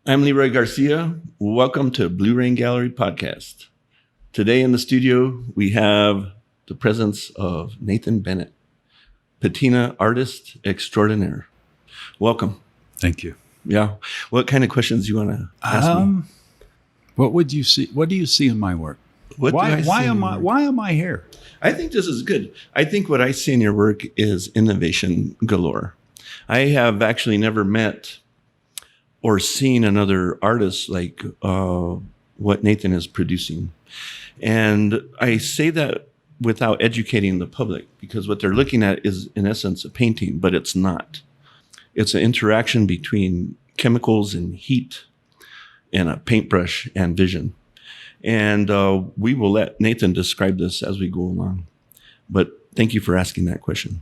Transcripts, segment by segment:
I'm Leroy Garcia. Welcome to Blue Rain Gallery Podcast. Today in the studio, we have the presence of Nathan Bennett, patina artist extraordinaire. Welcome. Thank you. Yeah. What kind of questions do you want to ask me? What would you see? What do you see in my work? Why am I here? I think this is good. I think what I see in your work is innovation galore. I have actually never met or seen another artist like what Nathan is producing. And I say that without educating the public, because what they're looking at is, in essence, a painting, but it's not. It's an interaction between chemicals and heat and a paintbrush and vision. And we will let Nathan describe this as we go along. But thank you for asking that question.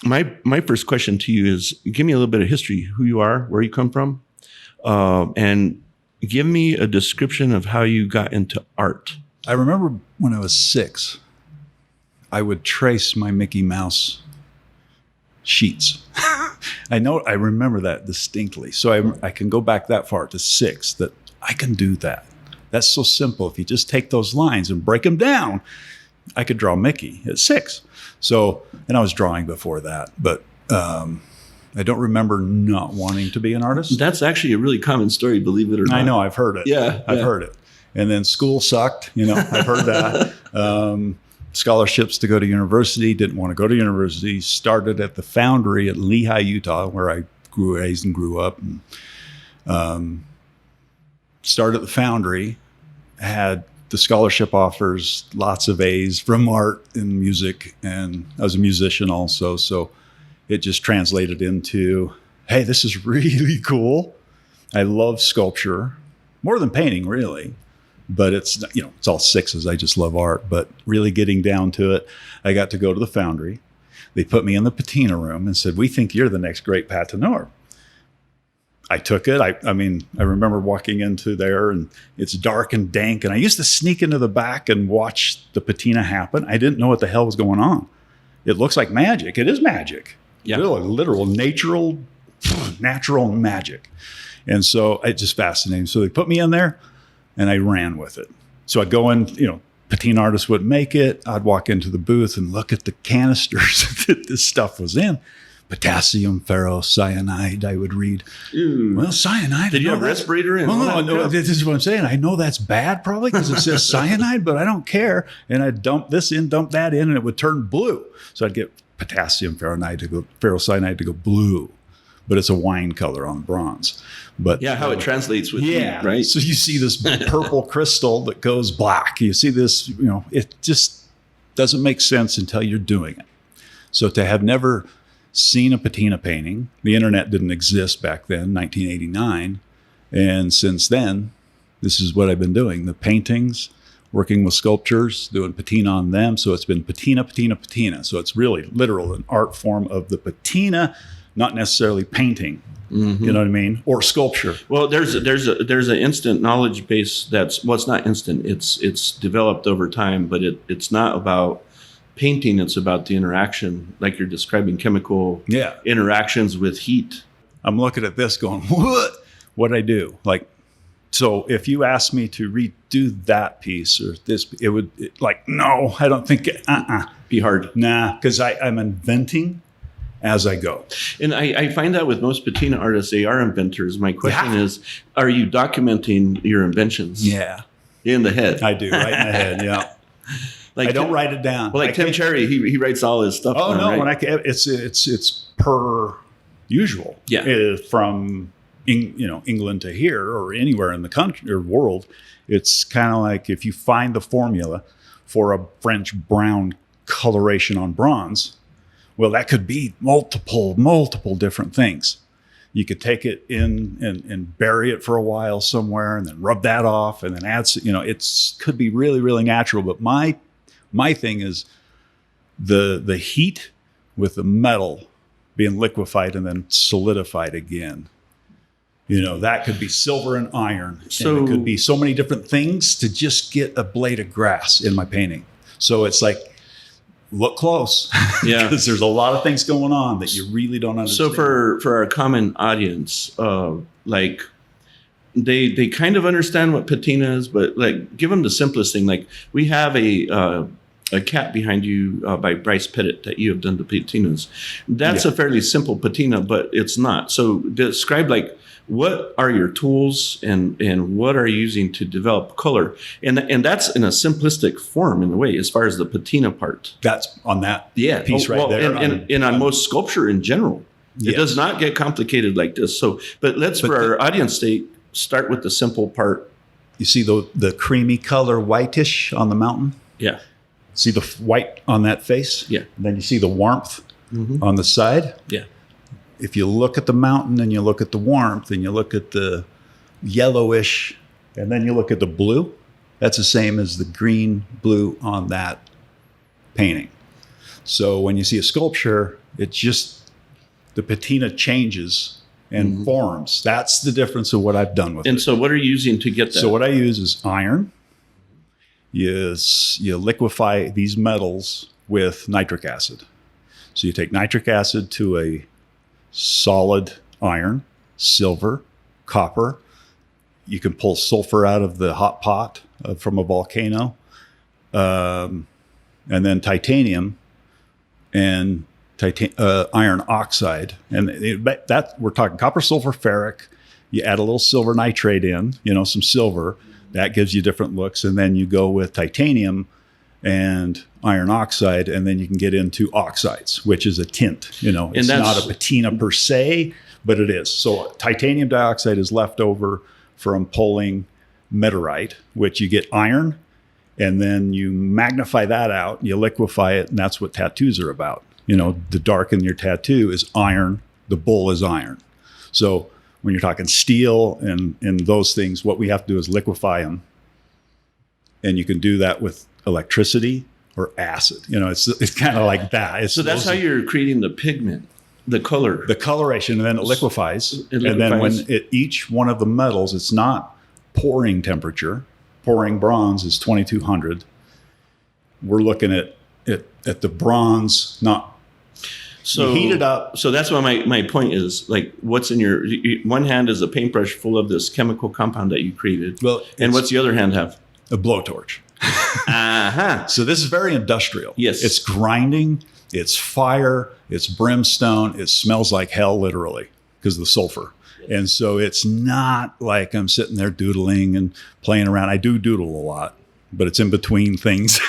My first question to you is, give me a little bit of history, who you are, where you come from, and give me a description of how you got into art. I remember when I was 6, I would trace my Mickey Mouse sheets. I remember that distinctly. So I can go back that far to 6, that I can do that. That's so simple. If you just take those lines and break them down, I could draw Mickey at 6. So, and I was drawing before that, but I don't remember not wanting to be an artist. That's actually a really common story, believe it or not. I know, I've heard it. I've heard it. And then school sucked, I've heard that. Scholarships to go to university, didn't want to go to university, started at the foundry at Lehi, Utah, where I raised and grew up. And, started at the foundry, had the scholarship offers, lots of A's from art and music, and I was a musician also, so it just translated into, hey, this is really cool. I love sculpture, more than painting, really, but it's all 6s. I just love art, but really getting down to it, I got to go to the foundry. They put me in the patina room and said, we think you're the next great patineur. I took it. I remember walking into there and it's dark and dank. And I used to sneak into the back and watch the patina happen. I didn't know what the hell was going on. It looks like magic. It is magic. Yeah. Really, literal, natural magic. And so it just fascinated me. So they put me in there and I ran with it. So I'd go in, patina artists wouldn't make it. I'd walk into the booth and look at the canisters that this stuff was in. Potassium ferrocyanide, I would read. Ew. Well, cyanide. Did you have respirator? No, this is what I'm saying. I know that's bad probably because it says cyanide, but I don't care. And I'd dump this in, dump that in, and it would turn blue. So I'd get potassium ferrocyanide to go blue. But it's a wine color on bronze. But yeah, how it translates with heat, right? So you see this purple crystal that goes black. You see this, it just doesn't make sense until you're doing it. So to have never seen a patina painting. The internet didn't exist back then, 1989. And since then, this is what I've been doing. The paintings, working with sculptures, doing patina on them. So it's been patina, patina, patina. So it's really literal, an art form of the patina, not necessarily painting. Mm-hmm. You know what I mean? Or sculpture. Well, there's an instant knowledge base it's not instant. It's developed over time, but it's not about painting. It's about the interaction, like you're describing, chemical interactions with heat. I'm looking at this going, what'd I do? So if you asked me to redo that piece or this, it would no, I don't think be hard. Nah, because I'm inventing as I go. And I find that with most patina artists, they are inventors. My question is, are you documenting your inventions? Yeah. In the head. I do, right in the head, yeah. I don't write it down. Well, Tim Cherry, he writes all his stuff down, no, right? It's per usual. Yeah. From England to here or anywhere in the country or world, it's kind of like if you find the formula for a French brown coloration on bronze, well, that could be multiple different things. You could take it in and bury it for a while somewhere and then rub that off and then add, it could be really, really natural. But my thing is the heat with the metal being liquefied and then solidified again. That could be silver and iron. So and it could be so many different things to just get a blade of grass in my painting. So it's like, look close. Yeah. Because there's a lot of things going on that you really don't understand. So for our common audience, like they kind of understand what patina is, but like give them the simplest thing. Like we have a cat behind you by Bryce Pettit that you have done the patinas. That's a fairly simple patina, but it's not. So describe like what are your tools and what are you using to develop color? And that's in a simplistic form in a way, as far as the patina part. That's on that piece right there. And on most sculpture in general. It does not get complicated like this. So, but for our audience sake, start with the simple part. You see the creamy color whitish on the mountain? Yeah. See the white on that face? Yeah. And then you see the warmth on the side? Yeah. If you look at the mountain and you look at the warmth and you look at the yellowish and then you look at the blue, that's the same as the green blue on that painting. So when you see a sculpture, it's just the patina changes and forms. That's the difference of what I've done with it. And so what are you using to get that? So what I use is iron. You liquefy these metals with nitric acid. So you take nitric acid to a solid iron, silver, copper. You can pull sulfur out of the hot pot from a volcano, and then titanium and iron oxide. And that we're talking copper, sulfur, ferric. You add a little silver nitrate in, some silver. That gives you different looks. And then you go with titanium and iron oxide, and then you can get into oxides, which is a tint. It's not a patina per se, but it is. So titanium dioxide is left over from pulling meteorite, which you get iron, and then you magnify that out, you liquefy it, and that's what tattoos are about. The dark in your tattoo is iron, the bull is iron. So when you're talking steel and those things, what we have to do is liquefy them. And you can do that with electricity or acid. It's kind of like that. So that's how you're creating the pigment, the color. The coloration, and then it liquefies. And then when each one of the metals, it's not pouring temperature. Pouring bronze is 2200. We're looking at the bronze, not... So you heat it up. So that's what my point is. Like, what's in your one hand is a paintbrush full of this chemical compound that you created. Well, and what's the other hand have? A blowtorch. So this is very industrial. Yes. It's grinding. It's fire. It's brimstone. It smells like hell, literally, because of the sulfur. Yes. And so it's not like I'm sitting there doodling and playing around. I do doodle a lot, but it's in between things.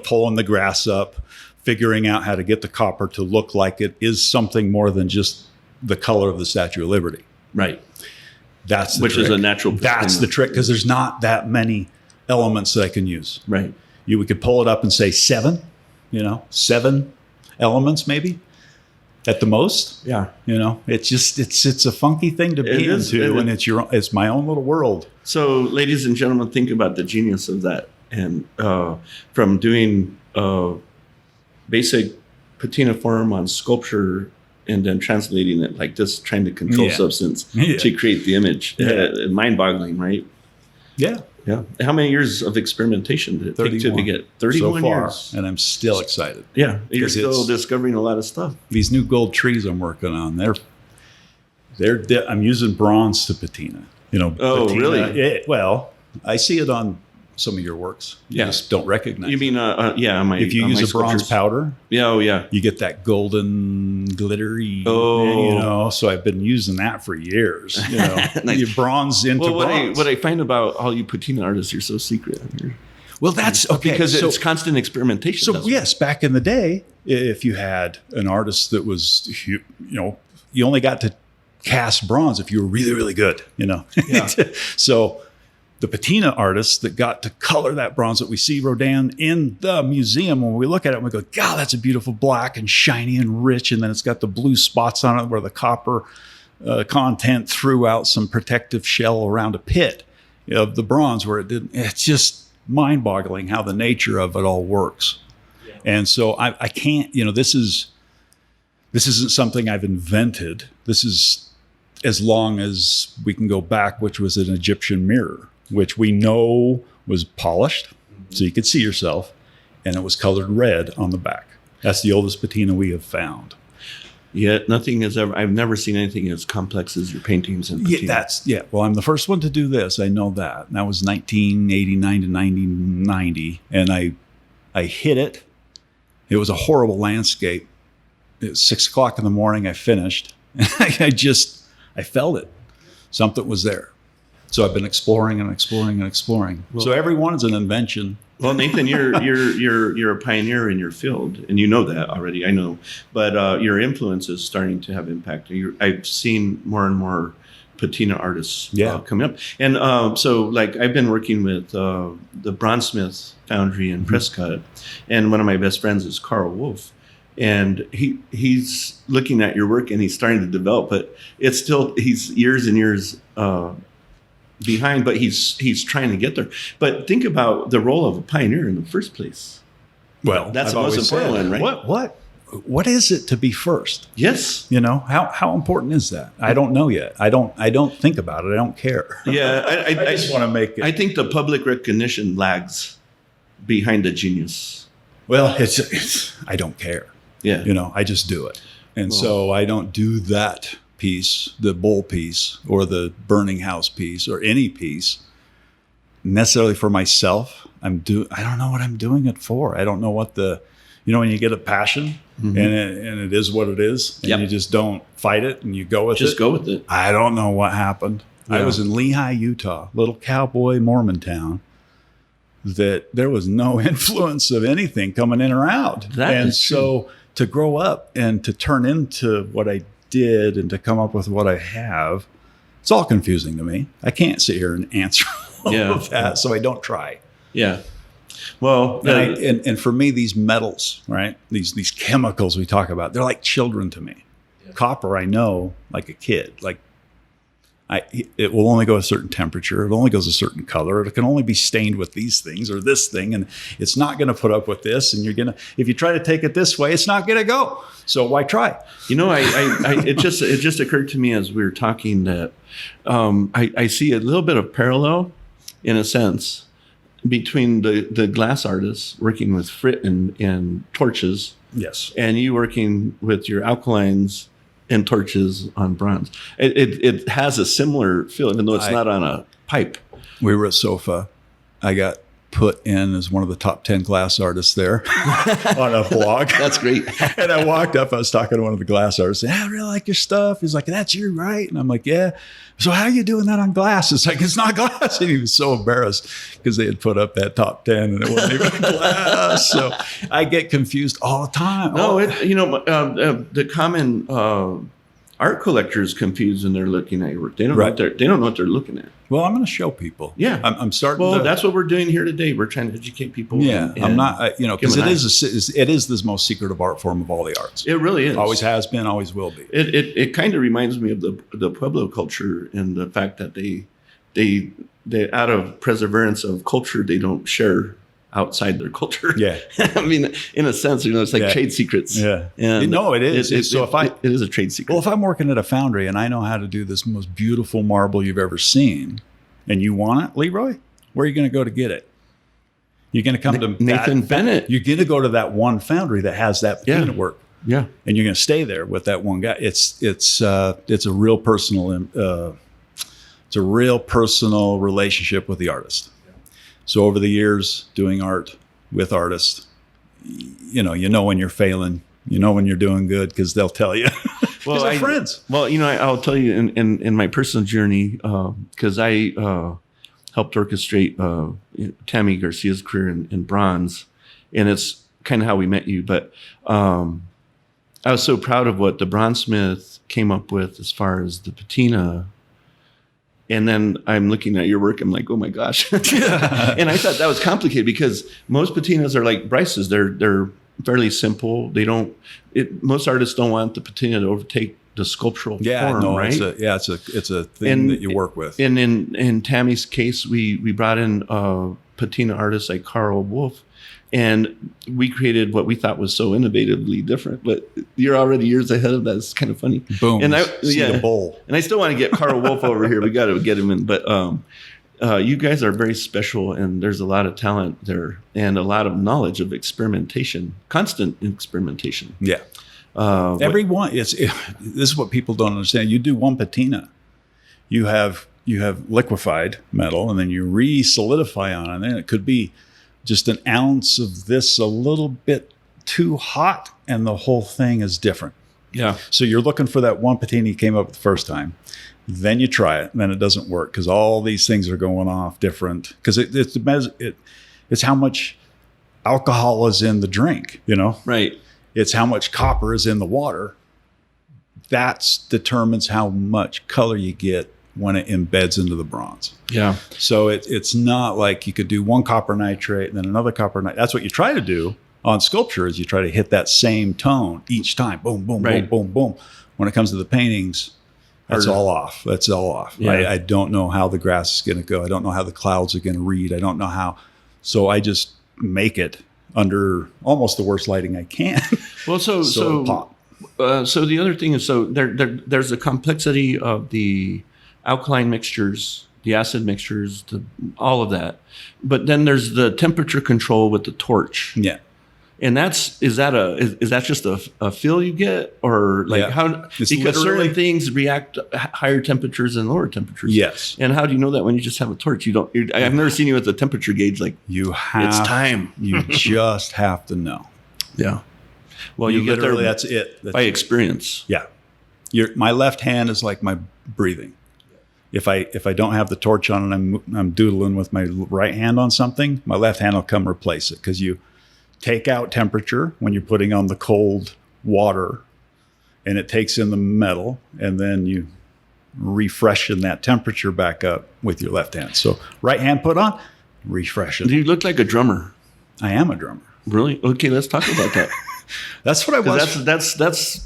Pulling the grass up, figuring out how to get the copper to look like it is something more than just the color of the Statue of Liberty. Right. That's the Which trick. Is a natural. That's the trick, because there's not that many elements that I can use. Right. We could pull it up and say 7 elements maybe at the most. Yeah. It's a funky thing to be into, and it's my own little world. So, ladies and gentlemen, think about the genius of that, and from doing basic patina form on sculpture and then translating it like this, trying to control substance to create the image. Mind-boggling, right? Yeah. Yeah. How many years of experimentation did it take to get 31 so far, years? and I'm still excited. Yeah. You're still discovering a lot of stuff. These new gold trees I'm working on, I'm using bronze to patina. Oh, patina, really? Well, I see it on some of your works. You just don't recognize You mean, if you use a bronze powder, you get that golden glittery, so I've been using that for years, Nice. You bronze into bronze. What I find about all you patina artists, you're so secret. Well, that's okay. Because it's constant experimentation. So yes, back in the day, if you had an artist that was, you only got to cast bronze if you were really, really good, Yeah. So the patina artists that got to color that bronze that we see Rodin in the museum, when we look at it, we go, God, that's a beautiful black and shiny and rich. And then it's got the blue spots on it where the copper content threw out some protective shell around a pit of the bronze where it didn't. It's just mind-boggling how the nature of it all works. Yeah. And so I can't, this isn't something I've invented. This is as long as we can go back, which was an Egyptian mirror, which we know was polished, so you could see yourself, and it was colored red on the back. That's the oldest patina we have found. Yet nothing has ever. I've never seen anything as complex as your paintings and patina. Well, I'm the first one to do this. I know that. And that was 1989 to 1990, and I hit it. It was a horrible landscape. It was 6:00 in the morning. I finished. I felt it. Something was there. So I've been exploring and exploring and exploring. So every one is an invention. Well, Nathan, you're a pioneer in your field, and you know that already. I know, but your influence is starting to have impact. I've seen more and more patina artists coming up, and so like I've been working with the Bronzesmith Foundry in Prescott, and one of my best friends is Carl Wolf, and he's looking at your work and he's starting to develop, but it's still he's years and years behind, but he's trying to get there. But think about the role of a pioneer in the first place. Well, that's the most important one, right? What is it to be first? Yes. How important is that? I don't know yet. I don't think about it. I don't care. Yeah, I just want to make it. I think the public recognition lags behind the genius. Well, it's I don't care. Yeah. I just do it. And so I don't do that piece, the bull piece or the burning house piece or any piece necessarily for myself. I don't know what I'm doing it for. I don't know what when you get a passion and it is what it is and you just don't fight it and you go with it. Just go with it. I don't know what happened. Yeah. I was in Lehi, Utah, little cowboy Mormon town that there was no influence of anything coming in or out. So to grow up and to turn into what I did and to come up with what I have, it's all confusing to me. I can't sit here and answer all of that, so I don't try. Yeah. Well, and for me, these metals, right? These chemicals we talk about, they're like children to me. Yeah. Copper, I know, like a kid. Like it will only go a certain temperature. It only goes a certain color. It can only be stained with these things or this thing, and it's not going to put up with this. And if you try to take it this way, it's not going to go. So why try? It just occurred to me as we were talking that I see a little bit of parallel, in a sense, between the glass artists working with frit and torches, yes, and you working with your alkalines and torches on bronze. It has a similar feel, even though it's not on a pipe. We were at SOFA. I got put in as one of the top 10 glass artists there on a blog. That's great. And I walked up, I was talking to one of the glass artists, and I really like your stuff. He's like, that's you, right? And I'm like, yeah. So how are you doing that on glass? It's like, it's not glass. And he was so embarrassed because they had put up that top 10 and it wasn't even glass. So I get confused all the time. No, the common art collectors confused when they're looking at your work. They don't know what they're looking at. Well, I'm going to show people. Yeah, I'm starting. Well, that's what we're doing here today. We're trying to educate people. Yeah, I'm not. Because it is the most secretive art form of all the arts. It really is. Always has been. Always will be. It kind of reminds me of the Pueblo culture and the fact that they out of perseverance of culture, they don't share outside their culture. Yeah. I mean, in a sense, it's like trade secrets. Yeah. And no, it is. It is a trade secret. Well, if I'm working at a foundry and I know how to do this most beautiful marble you've ever seen, and you want it, Leroy, where are you going to go to get it? You're going to come to Nathan Bennett. You're going to go to that one foundry that has that patina work. Yeah. And you're going to stay there with that one guy. It's a real personal relationship with the artist. So over the years, doing art with artists, you know when you're failing, you know when you're doing good because they'll tell you. Well, they're friends. Well, I'll tell you in my personal journey, because I helped orchestrate Tammy Garcia's career in bronze, and it's kind of how we met you. But I was so proud of what the Bronzesmith came up with as far as the patina. And then I'm looking at your work. I'm like, oh my gosh. And I thought that was complicated because most patinas are like Bryce's. They're fairly simple. Most artists don't want the patina to overtake the sculptural form, right? It's a thing that you work with. And in Tammy's case, we brought in patina artists like Carl Wolf, and we created what we thought was so innovatively different. But you're already years ahead of that. It's kind of funny. Boom. And the bowl. And I still want to get Carl Wolf over here. We got to get him in. But you guys are very special, and there's a lot of talent there and a lot of knowledge of experimentation, constant experimentation. Yeah. This is what people don't understand. You do one patina, you have liquefied metal, and then you re-solidify on it. And it could be just an ounce of this a little bit too hot, and the whole thing is different. Yeah. So you're looking for that one patina you came up with the first time. Then you try it, and then it doesn't work because all these things are going off different. Because it's how much alcohol is in the drink, Right. It's how much copper is in the water. That determines how much color you get when it embeds into the bronze. Yeah. So it's not like you could do one copper nitrate and then another copper nitrate. That's what you try to do on sculpture, is you try to hit that same tone each time. Boom, boom, Right. boom, boom, boom. When it comes to the paintings, that's all off. That's all off. Yeah. I don't know how the grass is going to go. I don't know how the clouds are going to read. I don't know how. So I just make it under almost the worst lighting I can. Well, so pop. So the other thing is, there's a complexity of the alkaline mixtures, the acid mixtures, all of that. But then there's the temperature control with the torch. Yeah. And is that just a feel you get, or like how? It's because literally- certain things react higher temperatures and lower temperatures. Yes. And how do you know that when you just have a torch? I've never seen you with a temperature gauge. Like, it's time. You just have to know. Yeah. Well, you get there. Literally, that's it. By experience. Yeah. My left hand is like my breathing. If I don't have the torch on and I'm doodling with my right hand on something, my left hand will come replace it, because you take out temperature when you're putting on the cold water, and it takes in the metal, and then you refreshen that temperature back up with your left hand. So right hand put on, refresh it. You look like a drummer. I am a drummer. Really? Okay, let's talk about that. That's what I was.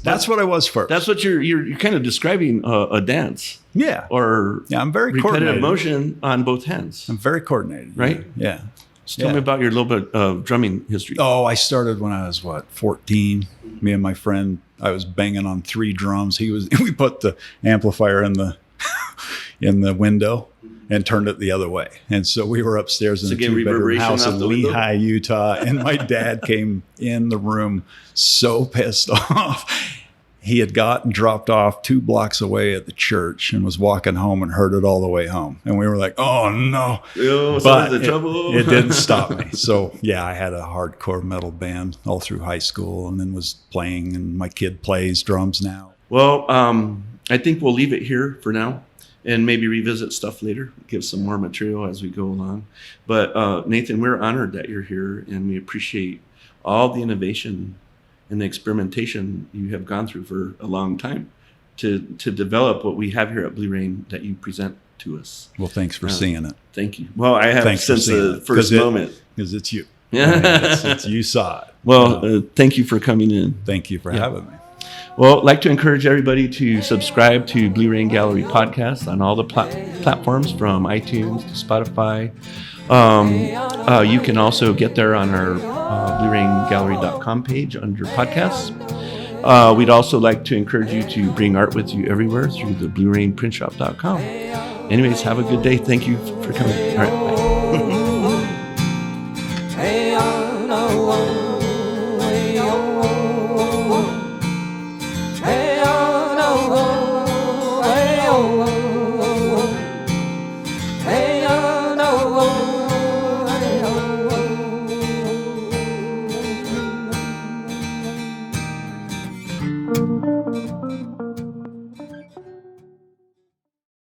That's what I was first. That's what you're kind of describing a dance. Yeah. Or I'm very repetitive coordinated. motion on both hands. I'm very coordinated. Right? Yeah. So tell me about your little bit of drumming history. Oh, I started when I was 14. Me and my friend, I was banging on 3 drums. We put the amplifier in the window and turned it the other way. And so we were upstairs in a 2-bedroom house in Lehigh, Utah. And my dad came in the room so pissed off. He had gotten dropped off 2 blocks away at the church and was walking home and heard it all the way home. And we were like, oh no. But it didn't stop me. So yeah, I had a hardcore metal band all through high school, and then was playing, and my kid plays drums now. Well, I think we'll leave it here for now, and maybe revisit stuff later, give some more material as we go along. But Nathan, we're honored that you're here, and we appreciate all the innovation and the experimentation you have gone through for a long time to develop what we have here at Blue Rain that you present to us. Well, thanks for seeing it. Thank you. Well, I have since the first moment. Because it's you. Yeah. You saw it. Well, thank you for coming in. Thank you for having me. Well, I'd like to encourage everybody to subscribe to Blue Rain Gallery Podcast on all the platforms, from iTunes to Spotify. You can also get there on our BlueRainGallery.com page under podcasts. We'd also like to encourage you to bring art with you everywhere through the BlueRainPrintShop.com. Anyways, have a good day. Thank you for coming. All right, bye.